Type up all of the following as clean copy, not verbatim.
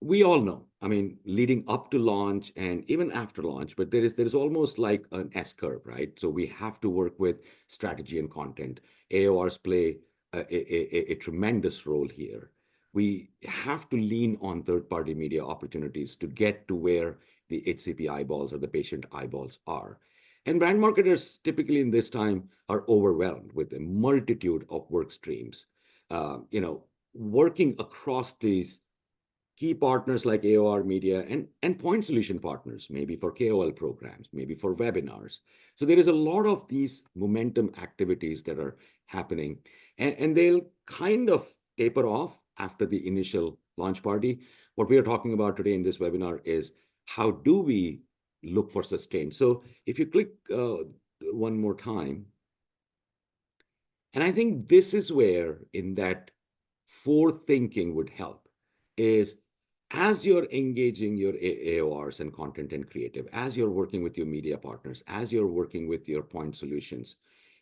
we all know, I mean, leading up to launch and even after launch, but there is almost like an S curve, right? So we have to work with strategy and content. AORs play a tremendous role here. We have to lean on third-party media opportunities to get to where the HCP eyeballs or the patient eyeballs are. And brand marketers typically in this time are overwhelmed with a multitude of work streams. Working across these key partners like AOR Media and point solution partners, maybe for KOL programs, maybe for webinars. So there is a lot of these momentum activities that are happening, and they'll kind of taper off after the initial launch party. What we are talking about today in this webinar is how do we look for sustain. So if you click one more time, and I think this is where in that forward thinking would help is as you're engaging your AORs and content and creative, as you're working with your media partners, as you're working with your point solutions,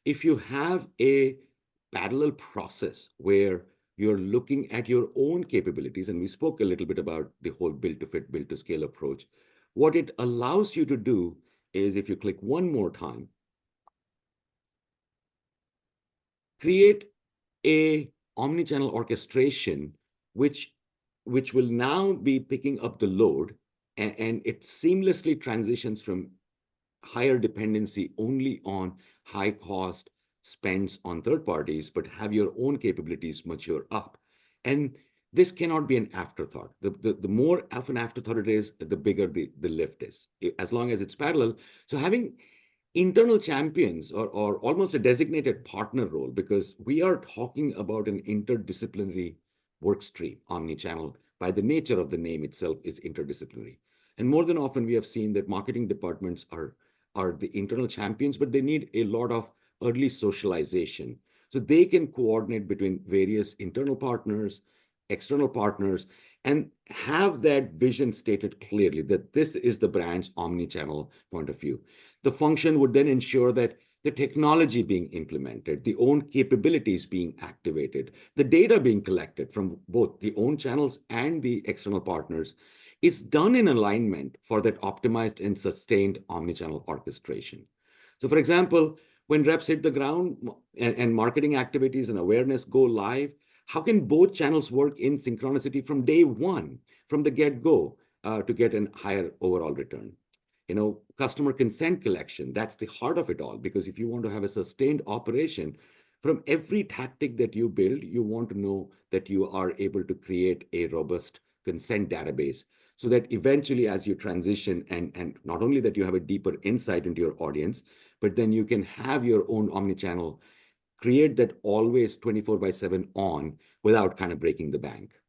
if you have a parallel process where you're looking at your own capabilities, and we spoke a little bit about the whole build to fit, build to scale approach, what it allows you to do is if you click one more time, create a omnichannel orchestration, which will now be picking up the load, and it seamlessly transitions from higher dependency only on high cost spends on third parties, but have your own capabilities mature up. And this cannot be an afterthought. The more of an afterthought it is, the bigger the lift is, as long as it's parallel. So having internal champions or almost a designated partner role, because we are talking about an interdisciplinary work stream. Omnichannel, by the nature of the name itself, is interdisciplinary. And more than often, we have seen that marketing departments are the internal champions, but they need a lot of early socialization. So they can coordinate between various internal partners, external partners, and have that vision stated clearly that this is the brand's omni-channel point of view. The function would then ensure that the technology being implemented, the own capabilities being activated, the data being collected from both the own channels and the external partners, it's done in alignment for that optimized and sustained omnichannel orchestration. So, for example, when reps hit the ground and marketing activities and awareness go live, how can both channels work in synchronicity from day one, from the get-go, to get a higher overall return? Customer consent collection, that's the heart of it all, because if you want to have a sustained operation, from every tactic that you build, you want to know that you are able to create a robust consent database so that eventually as you transition and not only that you have a deeper insight into your audience, but then you can have your own omnichannel, create that always 24/7 on without kind of breaking the bank.